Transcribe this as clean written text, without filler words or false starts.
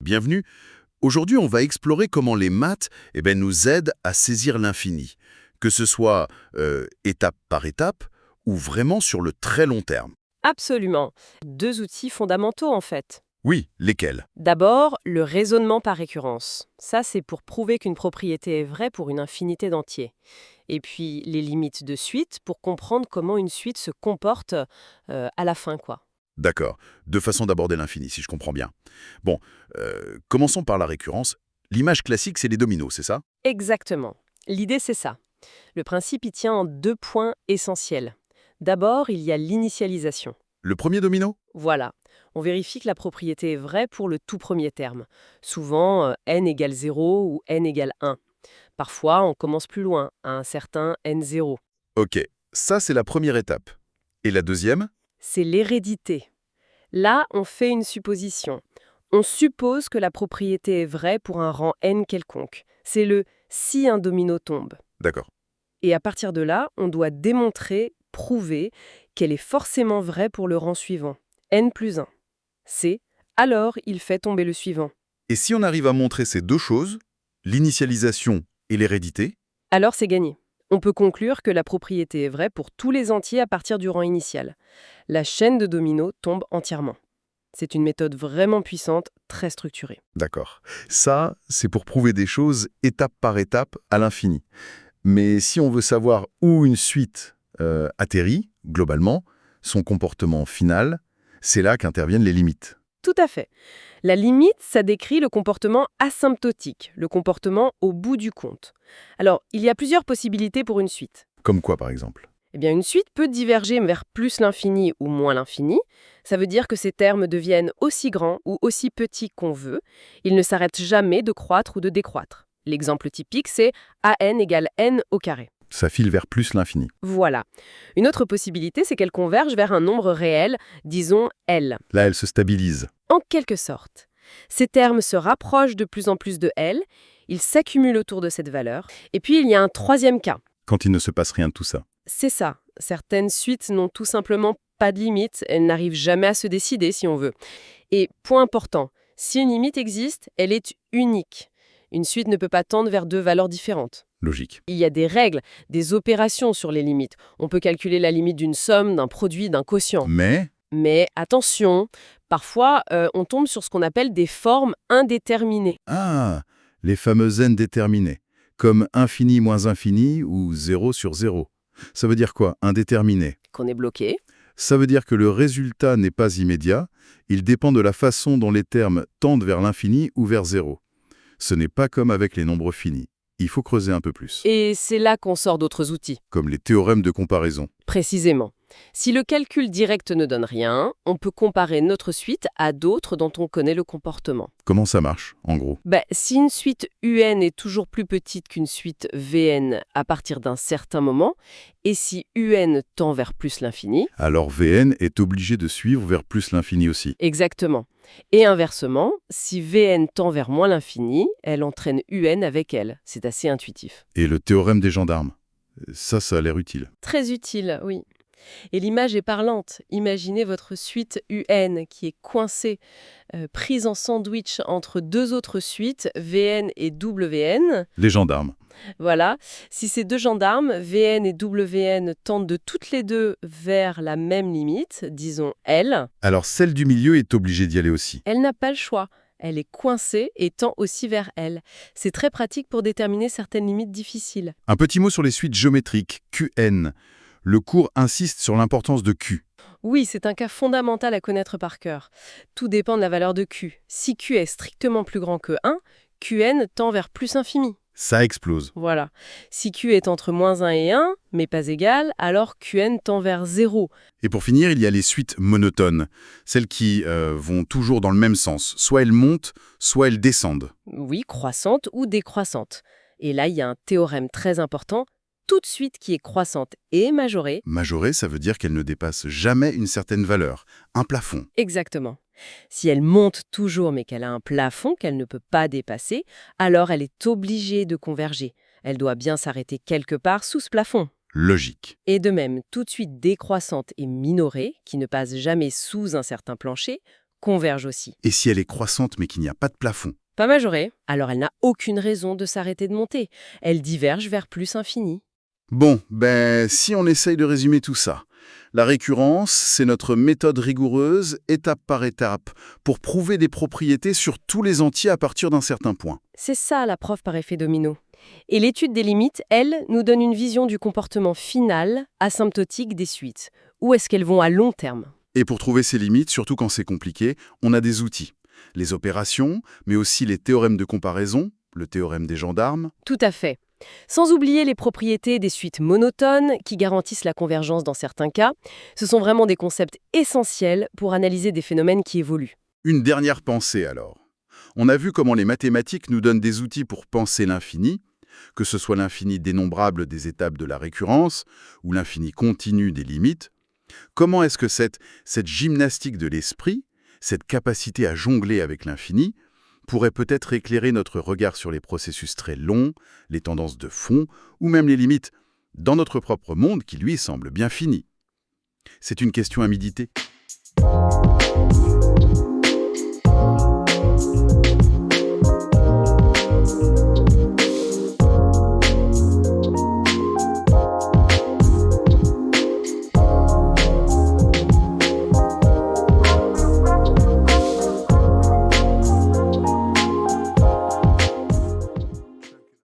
bienvenue. Aujourd'hui, on va explorer comment les maths nous aident à saisir l'infini, que ce soit étape par étape ou vraiment sur le très long terme. Absolument. Deux outils fondamentaux en fait. Oui, lesquels? D'abord, le raisonnement par récurrence. Ça, c'est pour prouver qu'une propriété est vraie pour une infinité d'entiers. Et puis, les limites de suite pour comprendre comment une suite se comporte à la fin, quoi. D'accord, deux façons d'aborder l'infini, si je comprends bien. Bon, commençons par la récurrence. L'image classique, c'est les dominos, c'est ça? Exactement. L'idée, c'est ça. Le principe y tient en deux points essentiels. D'abord, il y a l'initialisation. Le premier domino? Voilà. On vérifie que la propriété est vraie pour le tout premier terme. Souvent, n égale 0 ou n égale 1. Parfois, on commence plus loin, à un certain n0. Ok, ça c'est la première étape. Et la deuxième? C'est l'hérédité. Là, on fait une supposition. On suppose que la propriété est vraie pour un rang n quelconque. C'est le si un domino tombe. D'accord. Et à partir de là, on doit démontrer, prouver qu'elle est forcément vraie pour le rang suivant, n plus 1. C'est alors il fait tomber le suivant. Et si on arrive à montrer ces deux choses, l'initialisation et l'hérédité, Alors c'est gagné. On peut conclure que la propriété est vraie pour tous les entiers à partir du rang initial. La chaîne de dominos tombe entièrement. C'est une méthode vraiment puissante, très structurée. d'accord. Ça, c'est pour prouver des choses étape par étape à l'infini. Mais si on veut savoir où une suite atterrit, globalement, son comportement final, c'est là qu'interviennent les limites. Tout à fait. La limite, ça décrit le comportement asymptotique, le comportement au bout du compte. Alors, il y a plusieurs possibilités pour une suite. Comme quoi, par exemple? Eh bien, une suite peut diverger vers plus l'infini ou moins l'infini. Ça veut dire que ces termes deviennent aussi grands ou aussi petits qu'on veut. Ils ne s'arrêtent jamais de croître ou de décroître. L'exemple typique, c'est an égale n au carré. Ça file vers plus l'infini. Voilà. Une autre possibilité, c'est qu'elles convergent vers un nombre réel, disons L. Là, elle se stabilise. En quelque sorte. Ces termes se rapprochent de plus en plus de L, ils s'accumulent autour de cette valeur. Et puis, il y a un troisième cas. Quand il ne se passe rien de tout ça. C'est ça. Certaines suites n'ont tout simplement pas de limite, elles n'arrivent jamais à se décider si on veut. Et point important, si une limite existe, elle est unique. Une suite ne peut pas tendre vers deux valeurs différentes. Logique. Il y a des règles, des opérations sur les limites. On peut calculer la limite d'une somme, d'un produit, d'un quotient. Mais attention, parfois on tombe sur ce qu'on appelle des formes indéterminées. Ah, les fameuses n déterminées, comme infini moins infini ou 0 sur 0. Ça veut dire quoi, indéterminé? Qu'on est bloqué. Ça veut dire que le résultat n'est pas immédiat, il dépend de la façon dont les termes tendent vers l'infini ou vers 0. Ce n'est pas comme avec les nombres finis. Il faut creuser un peu plus. Et c'est là qu'on sort d'autres outils. Comme les théorèmes de comparaison. Précisément. Si le calcul direct ne donne rien, on peut comparer notre suite à d'autres dont on connaît le comportement. Comment ça marche, en gros? Si une suite UN est toujours plus petite qu'une suite VN à partir d'un certain moment, et si UN tend vers plus l'infini... Alors Vn est obligé de suivre vers plus l'infini aussi. Exactement. Et inversement, si Vn tend vers moins l'infini, elle entraîne UN avec elle. C'est assez intuitif. Et le théorème des gendarmes? Ça a l'air utile. Très utile, oui. Et l'image est parlante. Imaginez votre suite UN qui est coincée, prise en sandwich entre deux autres suites, VN et WN. Les gendarmes. Voilà. Si ces deux gendarmes, VN et WN, tendent de toutes les deux vers la même limite, disons L, Alors celle du milieu est obligée d'y aller aussi. elle n'a pas le choix. Elle est coincée et tend aussi vers L. C'est très pratique pour déterminer certaines limites difficiles. Un petit mot sur les suites géométriques, Qn. Le cours insiste sur l'importance de Q. Oui, c'est un cas fondamental à connaître par cœur. Tout dépend de la valeur de Q. Si Q est strictement plus grand que 1, Qn tend vers plus infini. Ça explose. Voilà. Si Q est entre moins 1 et 1, mais pas égal, alors Qn tend vers 0. Et pour finir, il y a les suites monotones, celles qui vont toujours dans le même sens. Soit elles montent, soit elles descendent. Oui, croissante ou décroissante. Et là, il y a un théorème très important. Toute suite qui est croissante et majorée. Majorée, ça veut dire qu'elle ne dépasse jamais une certaine valeur, un plafond. Exactement. Si elle monte toujours mais qu'elle a un plafond qu'elle ne peut pas dépasser, alors elle est obligée de converger. Elle doit bien s'arrêter quelque part sous ce plafond. Logique. Et de même, toute suite décroissante et minorée, qui ne passe jamais sous un certain plancher, converge aussi. Et si elle est croissante mais qu'il n'y a pas de plafond? Pas majorée, alors elle n'a aucune raison de s'arrêter de monter. Elle diverge vers plus infini. Bon, si on essaye de résumer tout ça, la récurrence, c'est notre méthode rigoureuse, étape par étape, pour prouver des propriétés sur tous les entiers à partir d'un certain point. C'est ça la preuve par effet domino. Et l'étude des limites, elle, nous donne une vision du comportement final, asymptotique des suites. Où est-ce qu'elles vont à long terme? Et pour trouver ces limites, surtout quand c'est compliqué, on a des outils. Les opérations, mais aussi les théorèmes de comparaison, le théorème des gendarmes. Tout à fait. Sans oublier les propriétés des suites monotones qui garantissent la convergence dans certains cas, ce sont vraiment des concepts essentiels pour analyser des phénomènes qui évoluent. Une dernière pensée alors. On a vu comment les mathématiques nous donnent des outils pour penser l'infini, que ce soit l'infini dénombrable des étapes de la récurrence ou l'infini continu des limites. Comment est-ce que cette gymnastique de l'esprit, cette capacité à jongler avec l'infini, pourrait peut-être éclairer notre regard sur les processus très longs, les tendances de fond, ou même les limites, dans notre propre monde qui, lui, semble bien fini? C'est une question à méditer.